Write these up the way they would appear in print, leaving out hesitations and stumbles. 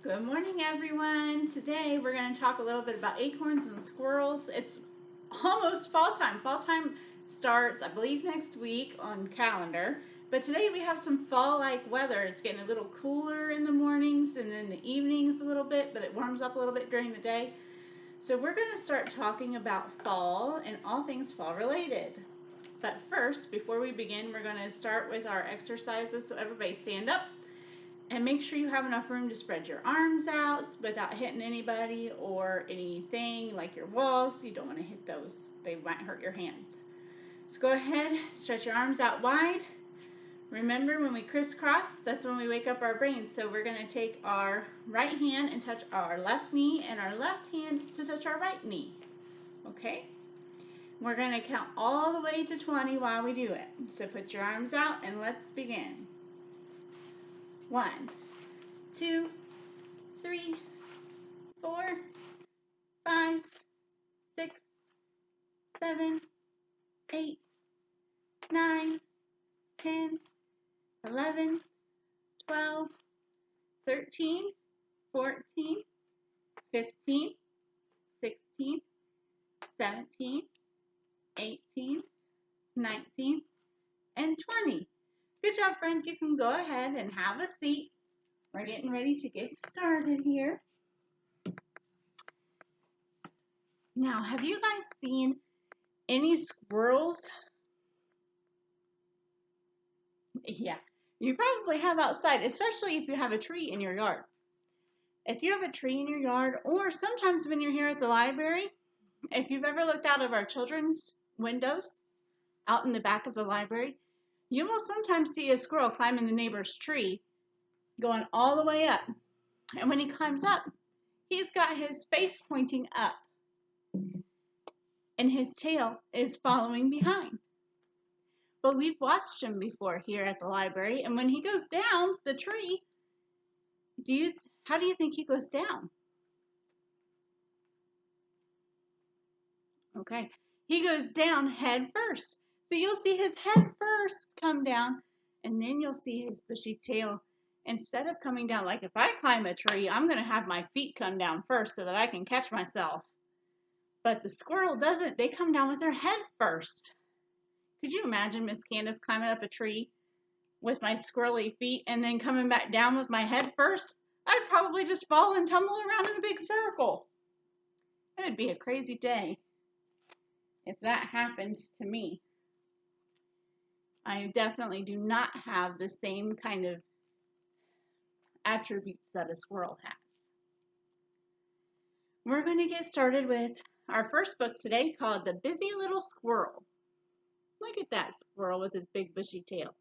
Good morning, everyone. Today we're going to talk a little bit about acorns and squirrels. It's almost fall time. Fall time starts, I believe, next week on calendar. But today we have some fall-like weather. It's getting a little cooler in the mornings and in the evenings a little bit, but it warms up a little bit during the day. So we're going to start talking about fall and all things fall related. But first, before we begin, we're going to start with our exercises. So everybody stand up. And make sure you have enough room to spread your arms out without hitting anybody or anything like your walls. You don't want to hit those. They might hurt your hands. So go ahead, stretch your arms out wide. Remember, when we crisscross, that's when we wake up our brains. So we're going to take our right hand and touch our left knee and our left hand to touch our right knee. Okay? We're going to count all the way to 20 while we do it. So put your arms out and let's begin. 1, 2, 3, 4, 5, 6, 7, 8, 9, 10, 11, 12, 13, 14, 15, 16, 17, 18, 19, and 20. Good job, friends. You can go ahead and have a seat. We're getting ready to get started here. Now, have you guys seen any squirrels? Yeah, you probably have outside, especially if you have a tree in your yard. If you have a tree in your yard, or sometimes when you're here at the library, if you've ever looked out of our children's windows out in the back of the library, you will sometimes see a squirrel climbing the neighbor's tree going all the way up. And when he climbs up, he's got his face pointing up and his tail is following behind. But we've watched him before here at the library, and when he goes down the tree, how do you think he goes down? Okay, he goes down head first. So you'll see his head first come down, and then you'll see his bushy tail. Instead of coming down, like if I climb a tree, I'm going to have my feet come down first so that I can catch myself. But the squirrel doesn't. They come down with their head first. Could you imagine Miss Candice climbing up a tree with my squirrely feet and then coming back down with my head first? I'd probably just fall and tumble around in a big circle. It would be a crazy day if that happened to me. I definitely do not have the same kind of attributes that a squirrel has. We're going to get started with our first book today called The Busy Little Squirrel. Look at that squirrel with his big bushy tail.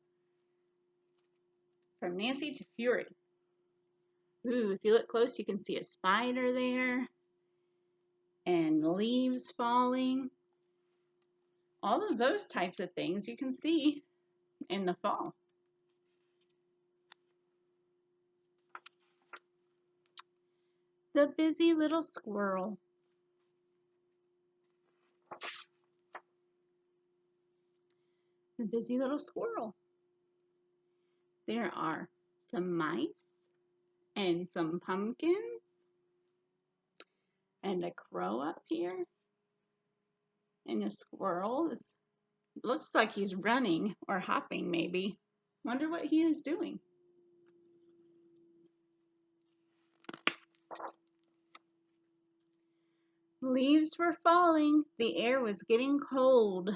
From Nancy to Fury. Ooh, if you look close, you can see a spider there and leaves falling. All of those types of things you can see in the fall. The Busy Little Squirrel. The Busy Little Squirrel. There are some mice and some pumpkins and a crow up here. And a squirrel looks like he's running or hopping maybe. Wonder what he is doing. Leaves were falling. The air was getting cold.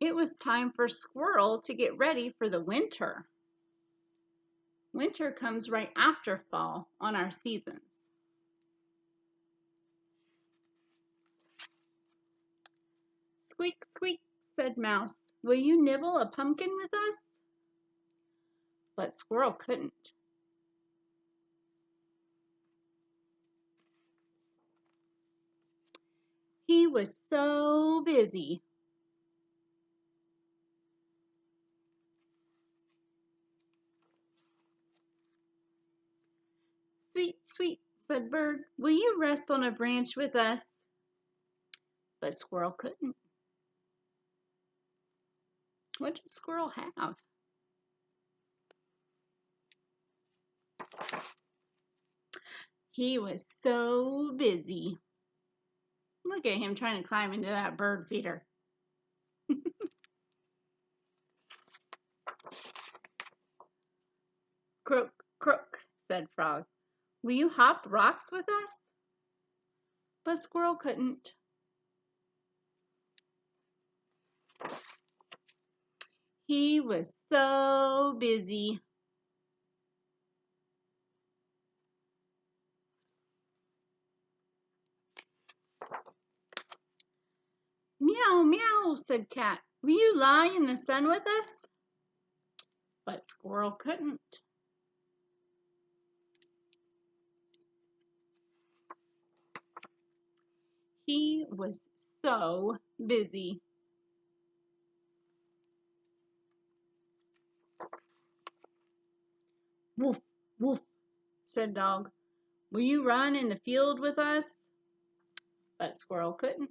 It was time for Squirrel to get ready for the winter. Winter comes right after fall on our seasons. Squeak, squeak, said Mouse. Will you nibble a pumpkin with us? But Squirrel couldn't. He was so busy. Sweet, sweet, said Bird. Will you rest on a branch with us? But Squirrel couldn't. What does Squirrel have? He was so busy. Look at him trying to climb into that bird feeder. Croak, croak, said Frog. Will you hop rocks with us? But Squirrel couldn't. He was so busy. Meow, meow, said Cat. Will you lie in the sun with us? But Squirrel couldn't. He was so busy. Woof, woof, said Dog. Will you run in the field with us? But Squirrel couldn't.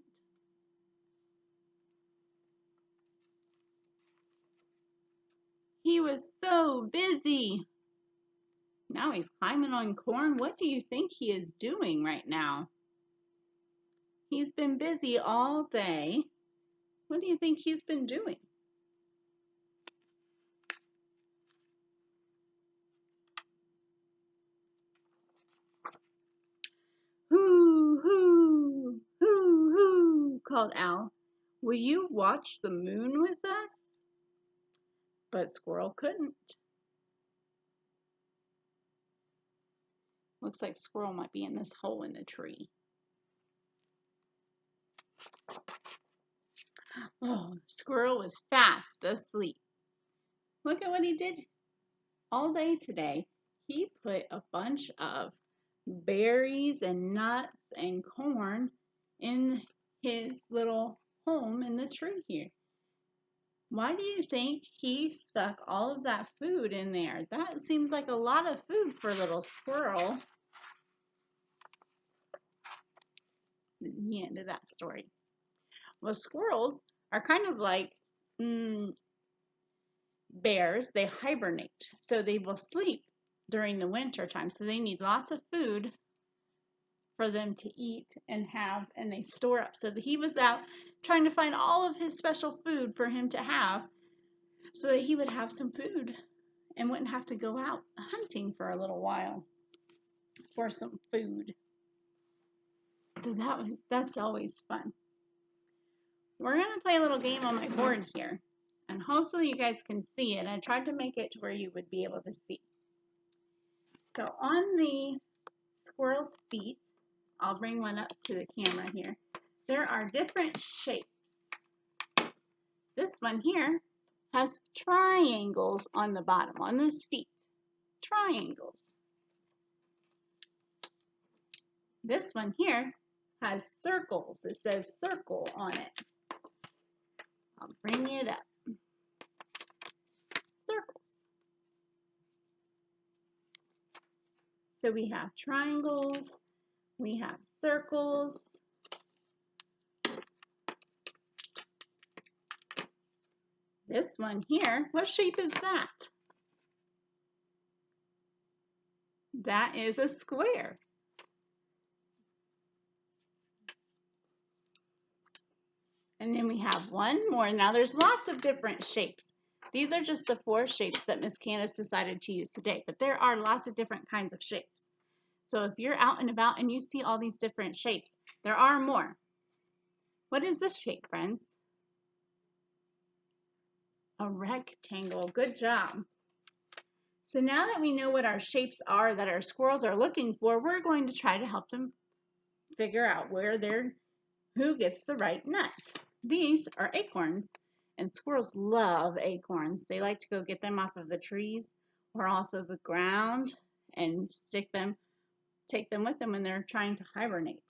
He was so busy. Now he's climbing on corn. What do you think he is doing right now? He's been busy all day. What do you think he's been doing? Hoo, hoo, hoo, hoo, called Owl. Will you watch the moon with us? But Squirrel couldn't. Looks like Squirrel might be in this hole in the tree. Oh, Squirrel was fast asleep. Look at what he did all day today. He put a bunch of berries and nuts and corn in his little home in the tree here. Why do you think he stuck all of that food in there? That seems like a lot of food for a little squirrel. The end of that story. Well, squirrels are kind of like bears. They hibernate, so they will sleep during the winter time. So they need lots of food for them to eat and have, and they store up. So he was out trying to find all of his special food for him to have so that he would have some food and wouldn't have to go out hunting for a little while for some food. So that's always fun. We're going to play a little game on my board here, and hopefully you guys can see it. I tried to make it to where you would be able to see. So on the squirrel's feet, I'll bring one up to the camera here. There are different shapes. This one here has triangles on the bottom, on those feet. Triangles. This one here has circles. It says circle on it. I'll bring it up. Circles. So we have triangles. We have circles. This one here, what shape is that? That is a square. And then we have one more. Now there's lots of different shapes. These are just the 4 shapes that Miss Candice decided to use today, but there are lots of different kinds of shapes. So if you're out and about and you see all these different shapes, there are more. What is this shape, friends? A rectangle. Good job. So now that we know what our shapes are that our squirrels are looking for, we're going to try to help them figure out who gets the right nuts. These are acorns, and squirrels love acorns. They like to go get them off of the trees or off of the ground and take them with them when they're trying to hibernate.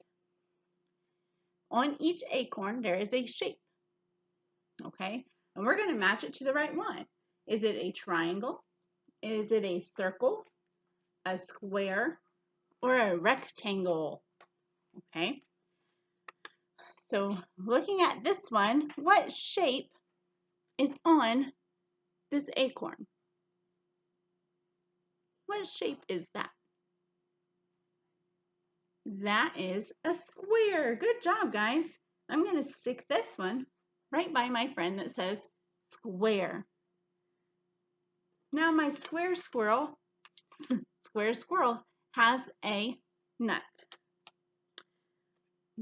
On each acorn, there is a shape, okay? And we're going to match it to the right one. Is it a triangle? Is it a circle, a square, or a rectangle? Okay. So looking at this one, what shape is on this acorn? What shape is that? That is a square. Good job, guys. I'm going to stick this one right by my friend that says square. Now my square squirrel has a nut.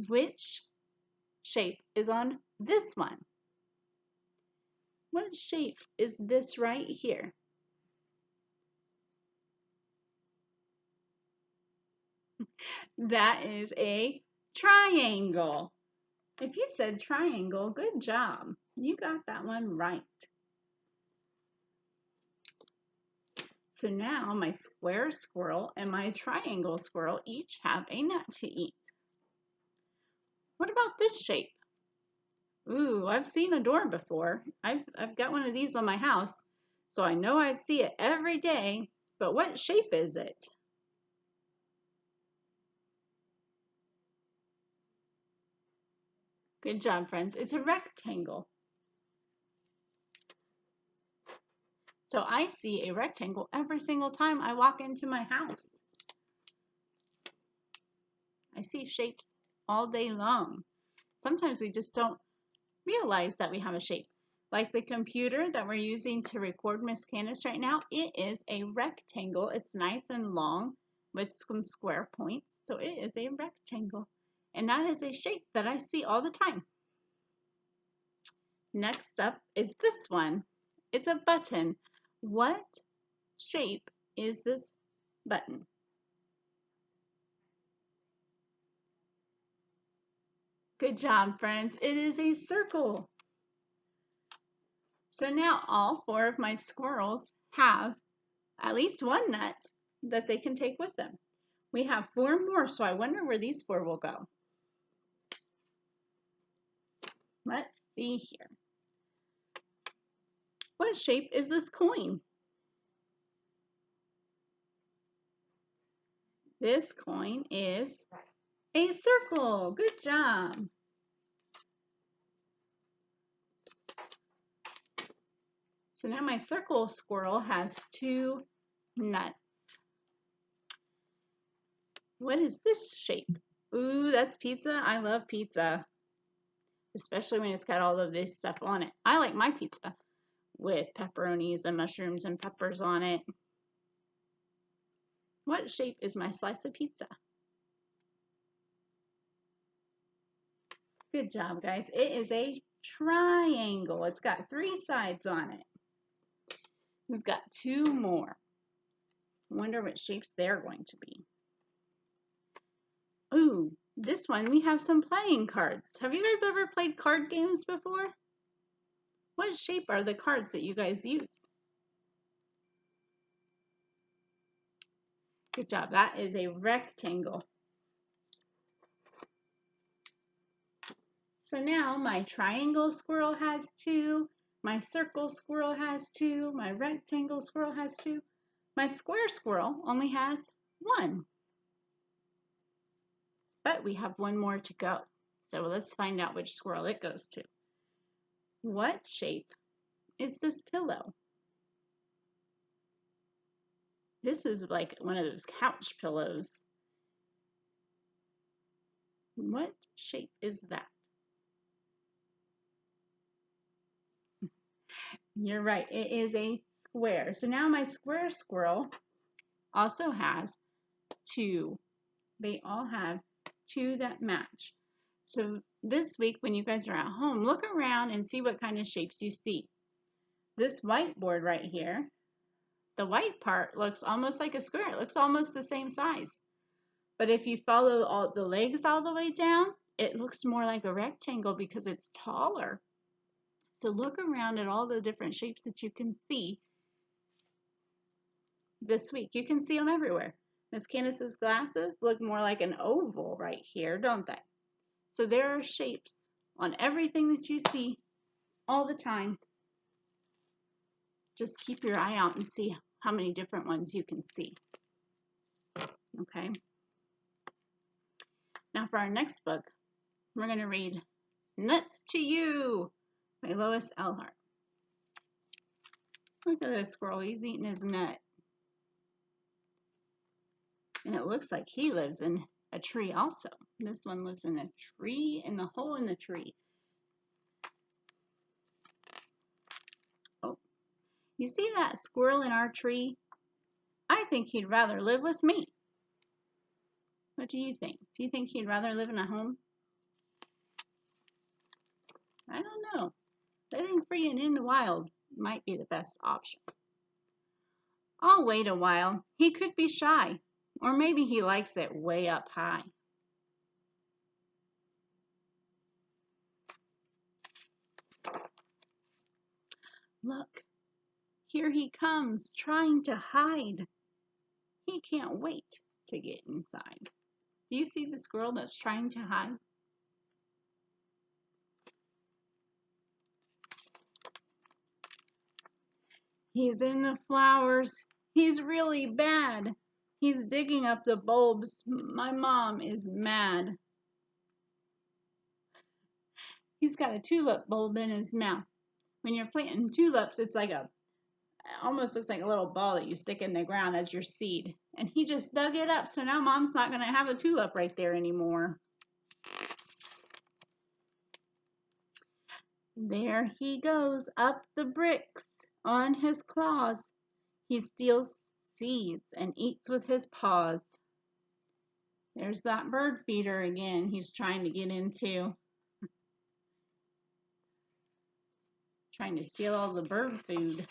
Which shape is on this one? What shape is this right here? That is a triangle. If you said triangle, good job. You got that one right. So now my square squirrel and my triangle squirrel each have a nut to eat. What about this shape? Ooh, I've seen a door before. I've got one of these on my house, so I know I see it every day, but what shape is it? Good job, friends. It's a rectangle. So I see a rectangle every single time I walk into my house. I see shapes all day long. Sometimes we just don't realize that we have a shape. Like the computer that we're using to record Miss Candice right now, it is a rectangle. It's nice and long with some square points. So it is a rectangle. And that is a shape that I see all the time. Next up is this one. It's a button. What shape is this button? Good job, friends. It is a circle. So now all 4 of my squirrels have at least one nut that they can take with them. We have 4 more, so I wonder where these 4 will go. Let's see here. What shape is this coin? This coin is a circle. Good job. So now my circle squirrel has 2 nuts. What is this shape? Ooh, that's pizza. I love pizza, especially when it's got all of this stuff on it. I like my pizza with pepperonis and mushrooms and peppers on it. What shape is my slice of pizza? Good job, guys. It is a triangle. It's got 3 sides on it. We've got 2 more. I wonder what shapes they're going to be. Ooh, this one we have some playing cards. Have you guys ever played card games before? What shape are the cards that you guys use? Good job. That is a rectangle. So now my triangle squirrel has 2, my circle squirrel has 2, my rectangle squirrel has 2, my square squirrel only has 1. But we have 1 more to go. So let's find out which squirrel it goes to. What shape is this pillow? This is like one of those couch pillows. What shape is that? You're right, it is a square. So now my square squirrel also has 2. They all have 2 that match. So this week when you guys are at home, look around and see what kind of shapes you see. This whiteboard right here, the white part looks almost like a square. It looks almost the same size. But if you follow all the legs all the way down, it looks more like a rectangle because it's taller. So look around at all the different shapes that you can see this week. You can see them everywhere. Miss Candice's glasses look more like an oval right here, don't they? So there are shapes on everything that you see all the time. Just keep your eye out and see how many different ones you can see. Okay. Now for our next book, we're going to read Nuts to You by Lois Elhart. Look at this squirrel. He's eating his nut. And it looks like he lives in a tree also. This one lives in a tree, in the hole in the tree. Oh, you see that squirrel in our tree? I think he'd rather live with me. What do you think? Do you think he'd rather live in a home? I don't know. Living free and in the wild might be the best option. I'll wait a while. He could be shy, or maybe he likes it way up high. Look, here he comes, trying to hide. He can't wait to get inside. Do you see the squirrel that's trying to hide? He's in the flowers. He's really bad. He's digging up the bulbs. My mom is mad. He's got a tulip bulb in his mouth. When you're planting tulips, it's like almost looks like a little ball that you stick in the ground as your seed. And he just dug it up, so now Mom's not going to have a tulip right there anymore. There he goes up the bricks on his claws. He steals seeds and eats with his paws. There's that bird feeder again he's trying to get into. Trying to steal all the bird food.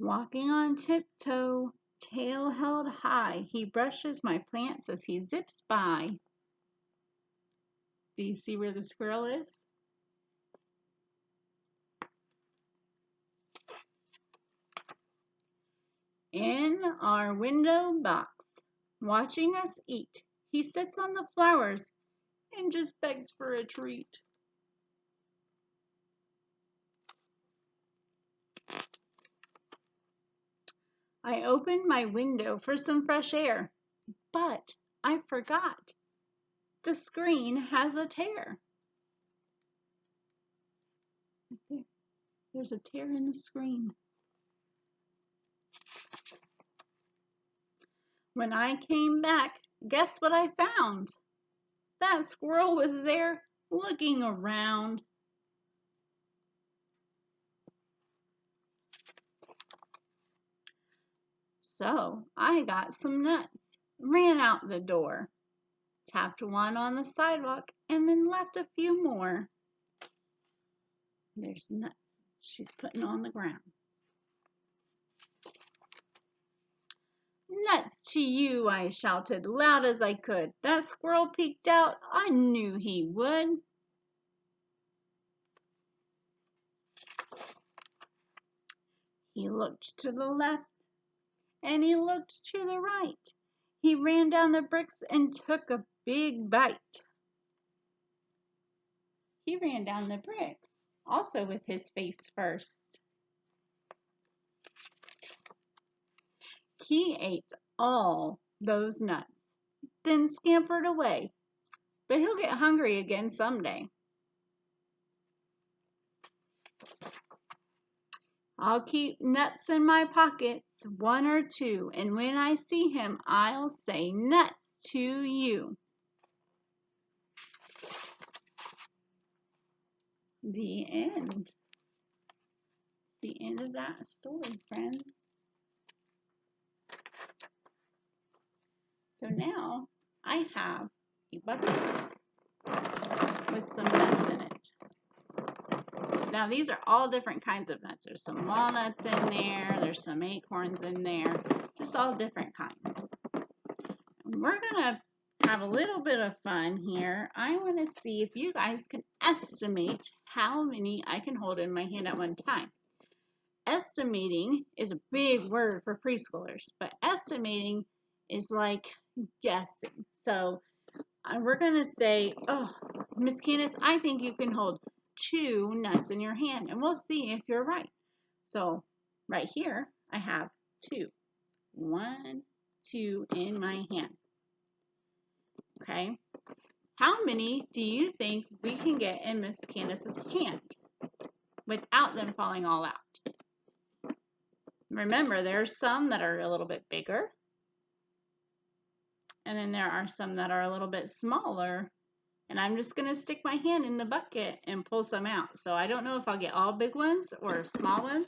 Walking on tiptoe, tail held high, he brushes my plants as he zips by. Do you see where the squirrel is? In our window box, watching us eat, he sits on the flowers and just begs for a treat. I opened my window for some fresh air, but I forgot. The screen has a tear. There's a tear in the screen. When I came back, guess what I found? That squirrel was there looking around. So I got some nuts, ran out the door, tapped one on the sidewalk, and then left a few more. There's nuts she's putting on the ground. Nuts to you, I shouted loud as I could. That squirrel peeked out. I knew he would. He looked to the left and he looked to the right. He ran down the bricks and took a big bite. He ran down the bricks, also with his face first. He ate all those nuts, then scampered away. But he'll get hungry again someday. I'll keep nuts in my pockets, one or two, and when I see him, I'll say nuts to you. The end. The end of that story, friends. So now I have a bucket with some nuts in it. Now these are all different kinds of nuts. There's some walnuts in there, there's some acorns in there, just all different kinds. And we're gonna have a little bit of fun here. I want to see if you guys can estimate how many I can hold in my hand at one time. Estimating is a big word for preschoolers, but estimating is like guessing. So we're going to say, oh, Miss Candice, I think you can hold 2 nuts in your hand, and we'll see if you're right. So right here, I have 2. 1, 2 in my hand. Okay. How many do you think we can get in Miss Candice's hand without them falling all out? Remember, there are some that are a little bit bigger, and then there are some that are a little bit smaller. And I'm just going to stick my hand in the bucket and pull some out. So I don't know if I'll get all big ones or small ones.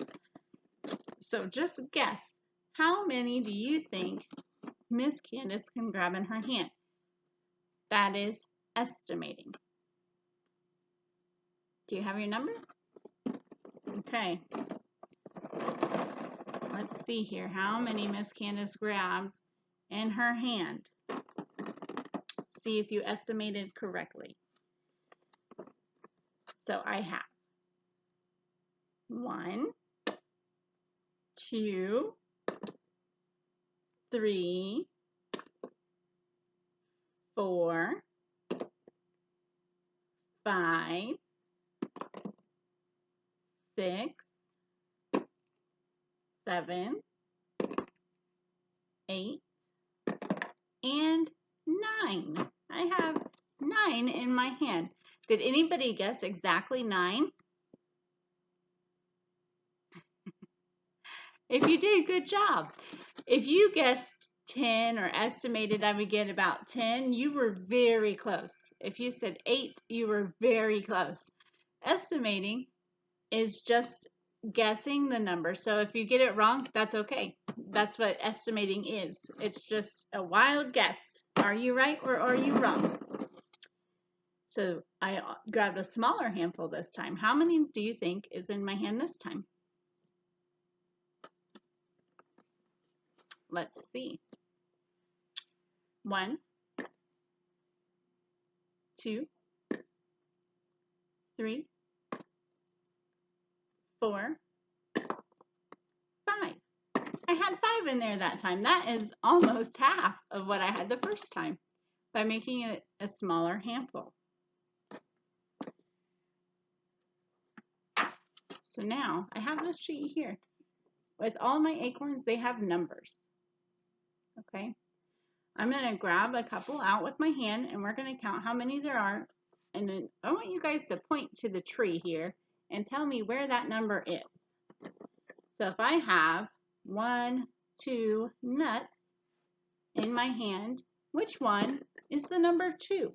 So just guess, how many do you think Miss Candice can grab in her hand? That is estimating. Do you have your number? Okay. Let's see here. How many Miss Candice grabs in her hand? See if you estimated correctly. So I have 1, 2, 3, 4, 5, 6, 7, 8, and 9. I have 9 in my hand. Did anybody guess exactly 9? If you did, good job. If you guessed 10 or estimated I would get about 10, you were very close. If you said 8, you were very close. Estimating is just guessing the number. So if you get it wrong, that's okay. That's what estimating is. It's just a wild guess. Are you right or are you wrong? So I grabbed a smaller handful this time. How many do you think is in my hand this time? Let's see. 1, 2, 3, 4, 5. I had 5 in there that time. That is almost half of what I had the first time by making it a smaller handful. So now I have this sheet here. With all my acorns, they have numbers. Okay. I'm going to grab a couple out with my hand and we're going to count how many there are. And then I want you guys to point to the tree here and tell me where that number is. So if I have 1, 2 nuts in my hand, which one is the number 2?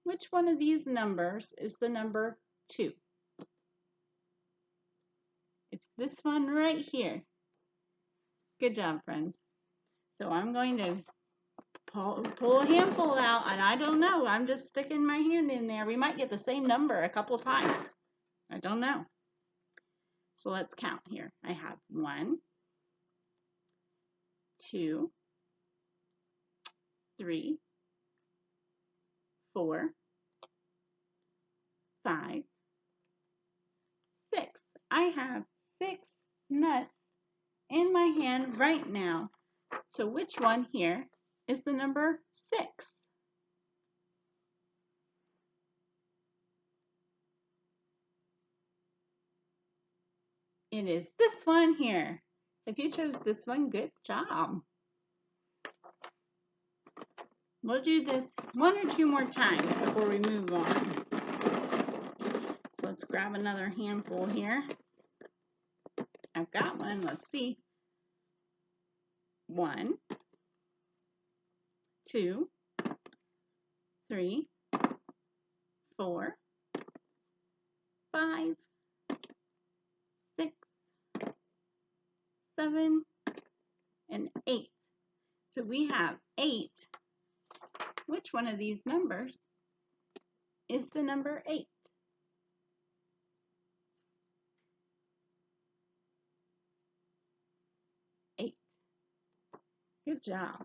Which one of these numbers is the number 2? It's this one right here. Good job, friends. So I'm going to pull a handful out, and I don't know. I'm just sticking my hand in there. We might get the same number a couple times. I don't know. So let's count here. I have 1, 2, 3, 4, 5, 6. I have 6 nuts in my hand right now. So which one here is the number 6? It is this one here. If you chose this one, good job. We'll do this 1 or 2 more times before we move on. So let's grab another handful here. I've got one. Let's see. 1, 2, 3, 4, 5, 6, 7, and 8. So we have 8. Which one of these numbers is the number 8? 8. Good job.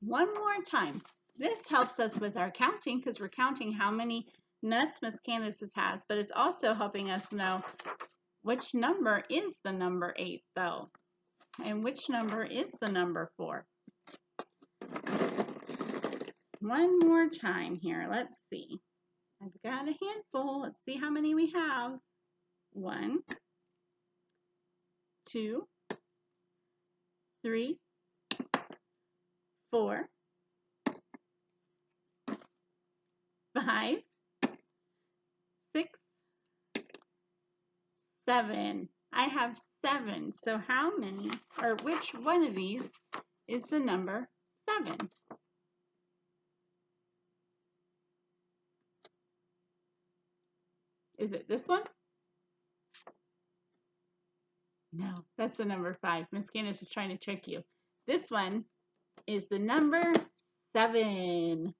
One more time. This helps us with our counting because we're counting how many nuts Miss Candice has, but it's also helping us know which number is the number 8 though, and which number is the number 4. One more time here. Let's see. I've got a handful. Let's see how many we have. 1, 2, 3, 4, 5, 6, 7. I have 7. So how many, or which one of these is the number 7? Is it this one? No, that's the number 5. Miss Candice is trying to trick you. This one is the number 7.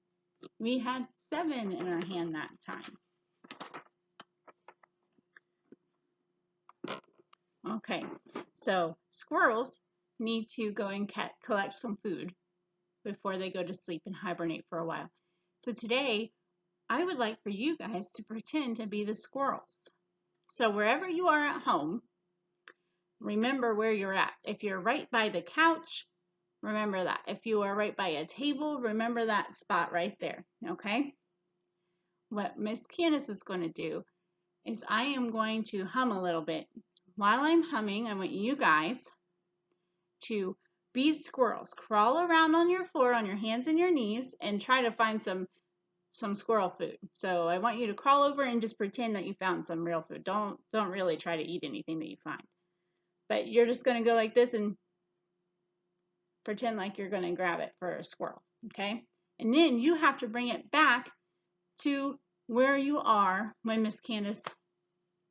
We had 7 in our hand that time. Okay, so squirrels need to go and collect some food before they go to sleep and hibernate for a while. So today, I would like for you guys to pretend to be the squirrels. So wherever you are at home, remember where you're at. If you're right by the couch, remember that. If you are right by a table, remember that spot right there, okay? What Miss Candice is going to do is I am going to hum a little bit. While I'm humming, I want you guys to be squirrels. Crawl around on your floor on your hands and your knees and try to find some squirrel food. So I want you to crawl over and just pretend that you found some real food. Don't really try to eat anything that you find. But you're just going to go like this and pretend like you're going to grab it for a squirrel, okay? And then you have to bring it back to where you are when Miss Candice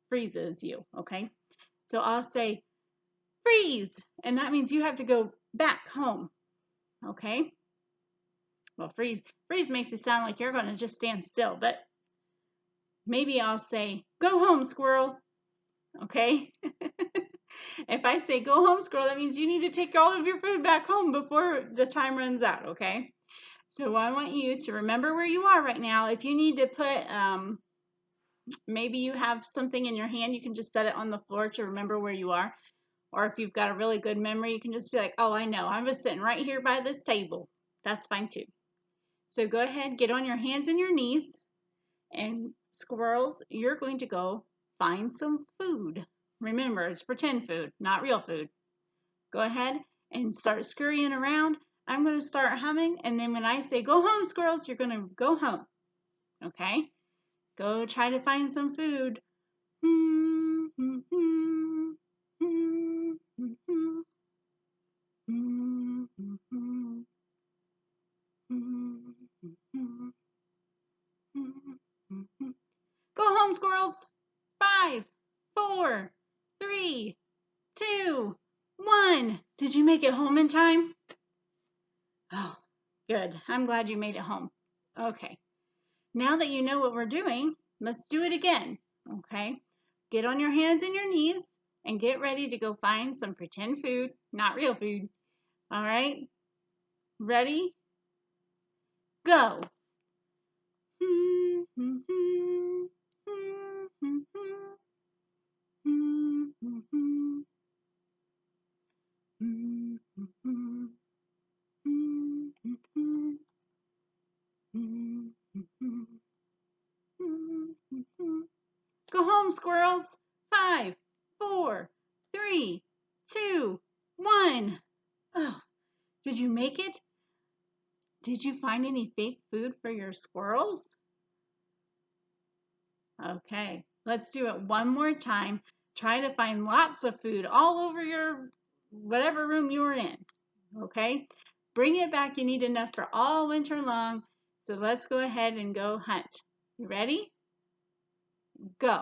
freezes you, okay? So I'll say, freeze, and that means you have to go back home, okay? Well, freeze makes it sound like you're going to just stand still, but maybe I'll say, go home, squirrel, okay? If I say go home, squirrel, that means you need to take all of your food back home before the time runs out, okay? So I want you to remember where you are right now. If you need to put, maybe you have something in your hand, you can just set it on the floor to remember where you are. Or if you've got a really good memory, you can just be like, oh, I know, I was sitting right here by this table. That's fine too. So go ahead, get on your hands and your knees, and squirrels, you're going to go find some food. Remember, it's pretend food, not real food. Go ahead and start scurrying around. I'm going to start humming, and then when I say go home, squirrels, you're going to go home. Okay? Go try to find some food. Go home, squirrels. 5, 4, 3, 2, 1. Did you make it home in time? Oh, good. I'm glad you made it home. Okay. Now that you know what we're doing, let's do it again. Okay? Get on your hands and your knees and get ready to go find some pretend food, not real food. All right? Ready? Go. Go home, squirrels. 5, 4, 3, 2, 1. Oh, did you make it? Did you find any fake food for your squirrels? Okay, let's do it one more time. Try to find lots of food all over your whatever room you're in. Okay, bring it back. You need enough for all winter long. So let's go ahead and go hunt. You ready? Go.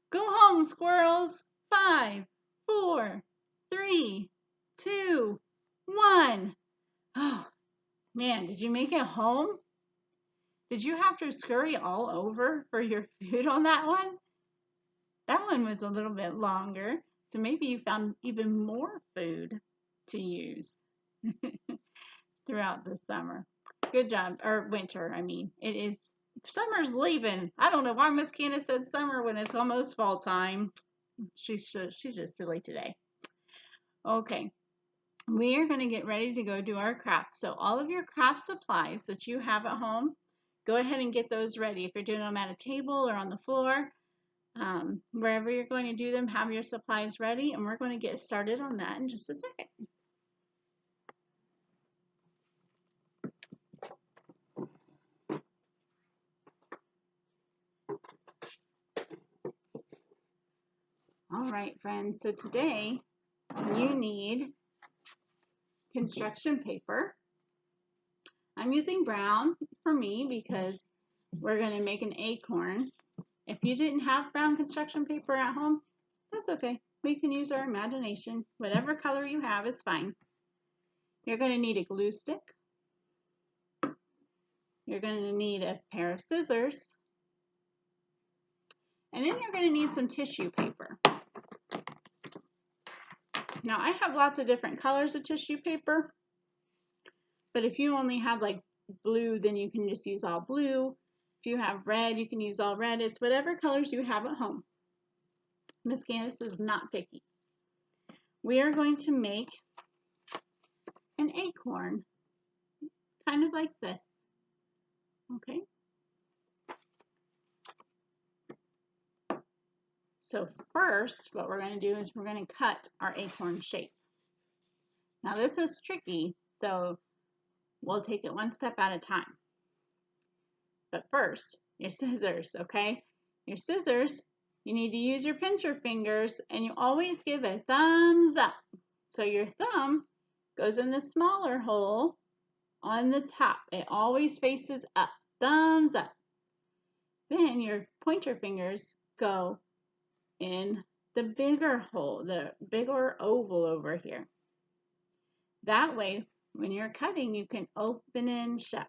Go home, squirrels. 5, 4, 3, 2, 1. Oh, man, did you make it home? Did you have to scurry all over for your food on that one? That one was a little bit longer, so maybe you found even more food to use throughout the summer. Good job, or winter, I mean. It is, summer's leaving. I don't know why Miss Candice said summer when it's almost fall time. She's just silly today. Okay, we are going to get ready to go do our crafts. So all of your craft supplies that you have at home, go ahead and get those ready. If you're doing them at a table or on the floor, wherever you're going to do them, have your supplies ready, and we're going to get started on that in just a second. All right, friends, so today you need construction paper. I'm using brown for me because we're going to make an acorn. If you didn't have brown construction paper at home, that's okay. We can use our imagination. Whatever color you have is fine. You're going to need a glue stick. You're going to need a pair of scissors. And then you're going to need some tissue paper. Now, I have lots of different colors of tissue paper. But if you only have like blue, then you can just use all blue. If you have red, you can use all red. It's whatever colors you have at home. Miss Candice is not picky. We are going to make an acorn, kind of like this. Okay. So first, what we're going to do is we're going to cut our acorn shape. Now this is tricky, so we'll take it one step at a time. But first, your scissors, okay? Your scissors, you need to use your pincher fingers, and you always give a thumbs up. So your thumb goes in the smaller hole on the top. It always faces up, thumbs up. Then your pointer fingers go in the bigger hole, the bigger oval over here. That way, when you're cutting, you can open and shut,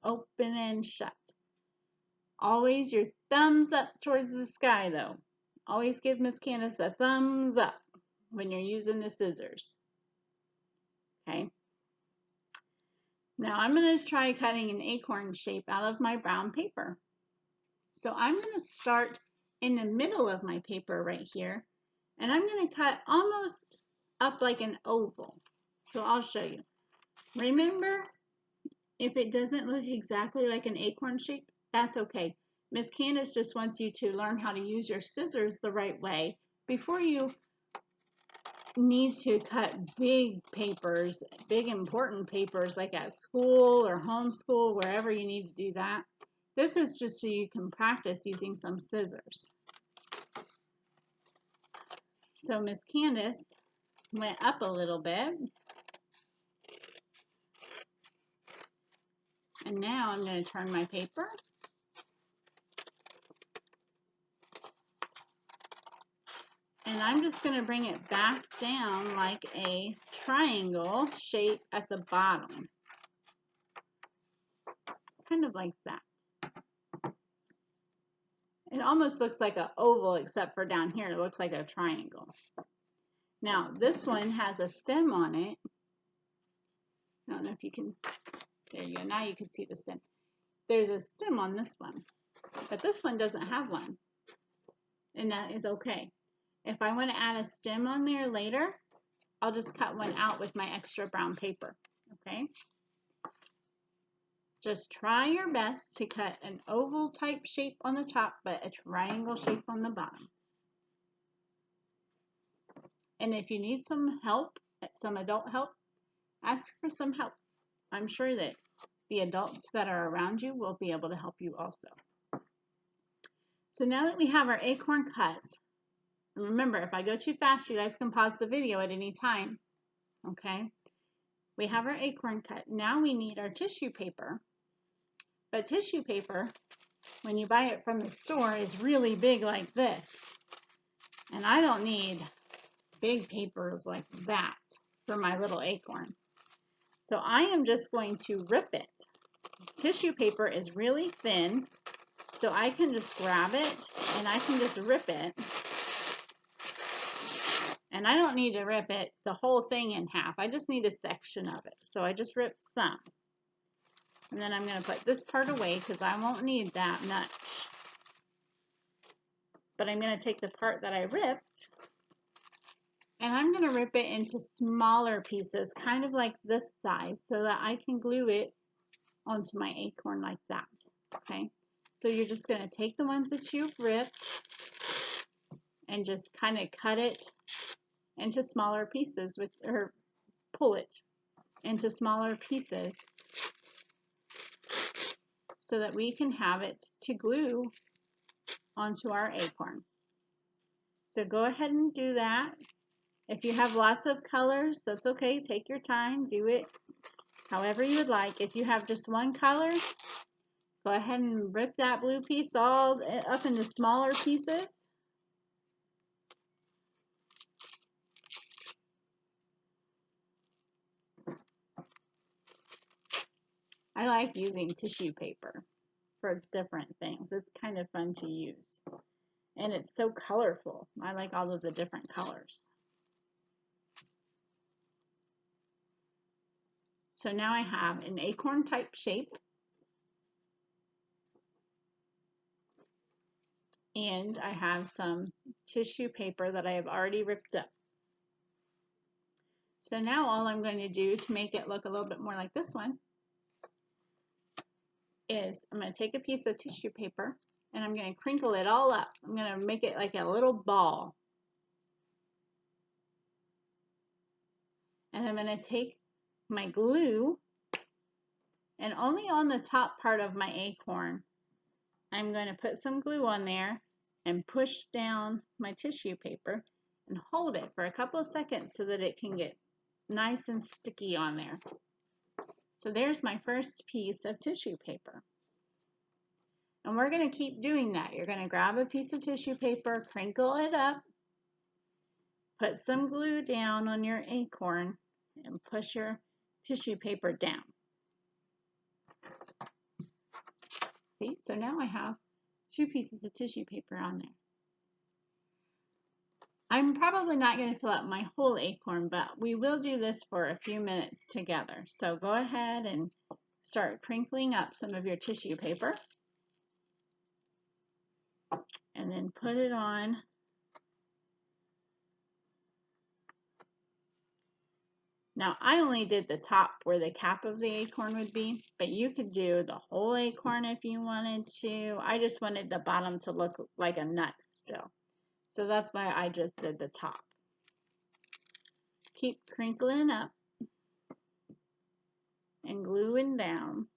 open and shut. Always your thumbs up towards the sky though. Always give Miss Candice a thumbs up when you're using the scissors. Okay. Now I'm going to try cutting an acorn shape out of my brown paper. So I'm going to start in the middle of my paper right here, and I'm going to cut almost up like an oval. So I'll show you. Remember, if it doesn't look exactly like an acorn shape, that's okay. Miss Candice just wants you to learn how to use your scissors the right way before you need to cut big papers, big important papers like at school or homeschool, wherever you need to do that. This is just so you can practice using some scissors. So Miss Candice went up a little bit. And now I'm going to turn my paper. And I'm just going to bring it back down like a triangle shape at the bottom. Kind of like that. It almost looks like an oval, except for down here it looks like a triangle. Now this one has a stem on it. I don't know if you can, there you go, now you can see the stem. There's a stem on this one, but this one doesn't have one, and that is okay. If I want to add a stem on there later, I'll just cut one out with my extra brown paper, okay? Just try your best to cut an oval type shape on the top, but a triangle shape on the bottom. And if you need some help, some adult help, ask for some help. I'm sure that the adults that are around you will be able to help you also. So now that we have our acorn cut, and remember, if I go too fast, you guys can pause the video at any time, okay? We have our acorn cut. Now we need our tissue paper. But tissue paper, when you buy it from the store, is really big like this. And I don't need big papers like that for my little acorn. So I am just going to rip it. Tissue paper is really thin, so I can just grab it and I can just rip it. And I don't need to rip it the whole thing in half. I just need a section of it. So I just ripped some. And then I'm going to put this part away because I won't need that much. But I'm going to take the part that I ripped And I'm going to rip it into smaller pieces, kind of like this size, so that I can glue it onto my acorn like that. Okay, so you're just going to take the ones that you've ripped and just kind of cut it into smaller pieces or pull it into smaller pieces so that we can have it to glue onto our acorn. So go ahead and do that. If you have lots of colors, that's okay. Take your time. Do it however you would like. If you have just one color, go ahead and rip that blue piece all up into smaller pieces. I like using tissue paper for different things. It's kind of fun to use. And it's so colorful. I like all of the different colors. So now I have an acorn type shape. And I have some tissue paper that I have already ripped up. So now all I'm going to do to make it look a little bit more like this one is I'm going to take a piece of tissue paper and I'm going to crinkle it all up. I'm going to make it like a little ball. And I'm going to take my glue and only on the top part of my acorn, I'm going to put some glue on there and push down my tissue paper and hold it for a couple of seconds so that it can get nice and sticky on there. So there's my first piece of tissue paper. And we're going to keep doing that. You're going to grab a piece of tissue paper, crinkle it up, put some glue down on your acorn, and push your tissue paper down. See, so now I have 2 pieces of tissue paper on there. I'm probably not going to fill up my whole acorn, but we will do this for a few minutes together. So go ahead and start crinkling up some of your tissue paper. And then put it on. Now, I only did the top where the cap of the acorn would be, but you could do the whole acorn if you wanted to. I just wanted the bottom to look like a nut still. So that's why I just did the top. Keep crinkling up and gluing down.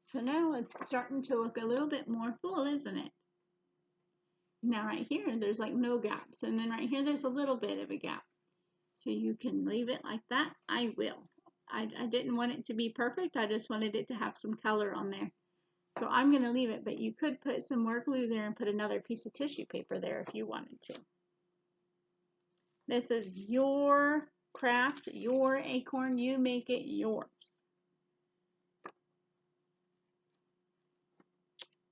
So now it's starting to look a little bit more full, isn't it? Now right here, there's like no gaps. And then right here, there's a little bit of a gap. So you can leave it like that. I will. I didn't want it to be perfect. I just wanted it to have some color on there. So I'm going to leave it, but you could put some more glue there and put another piece of tissue paper there if you wanted to. This is your craft, your acorn. You make it yours.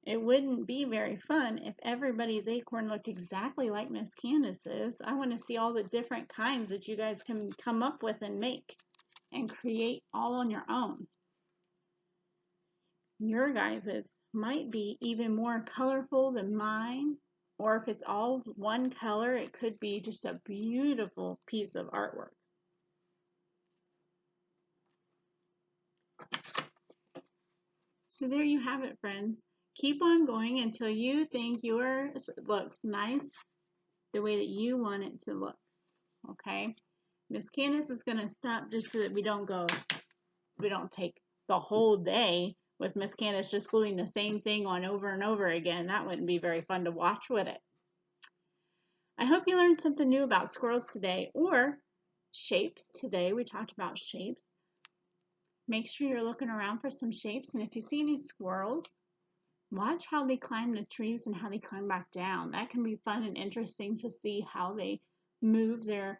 It wouldn't be very fun if everybody's acorn looked exactly like Miss Candice's. I want to see all the different kinds that you guys can come up with and make and create all on your own. Your guys's might be even more colorful than mine, or if it's all one color, it could be just a beautiful piece of artwork. So there you have it, friends. Keep on going until you think yours looks nice the way that you want it to look. Okay? Miss Candice is going to stop just so that we don't take the whole day with Miss Candice just gluing the same thing on over and over again. That wouldn't be very fun to watch, would it? I hope you learned something new about squirrels today, or shapes. Today we talked about shapes. Make sure you're looking around for some shapes, and if you see any squirrels, Watch how they climb the trees and how they climb back down. That can be fun and interesting to see how they move their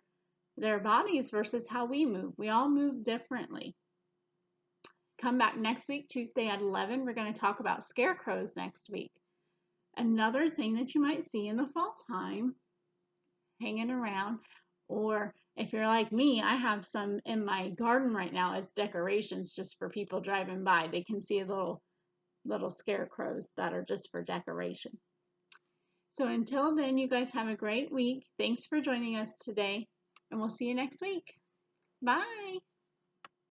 bodies versus how we move. We all move differently. Come back next week, Tuesday at 11. We're going to talk about scarecrows next week. Another thing that you might see in the fall time hanging around, or if you're like me, I have some in my garden right now as decorations just for people driving by. They can see little scarecrows that are just for decoration. So until then, you guys have a great week. Thanks for joining us today, and we'll see you next week. Bye.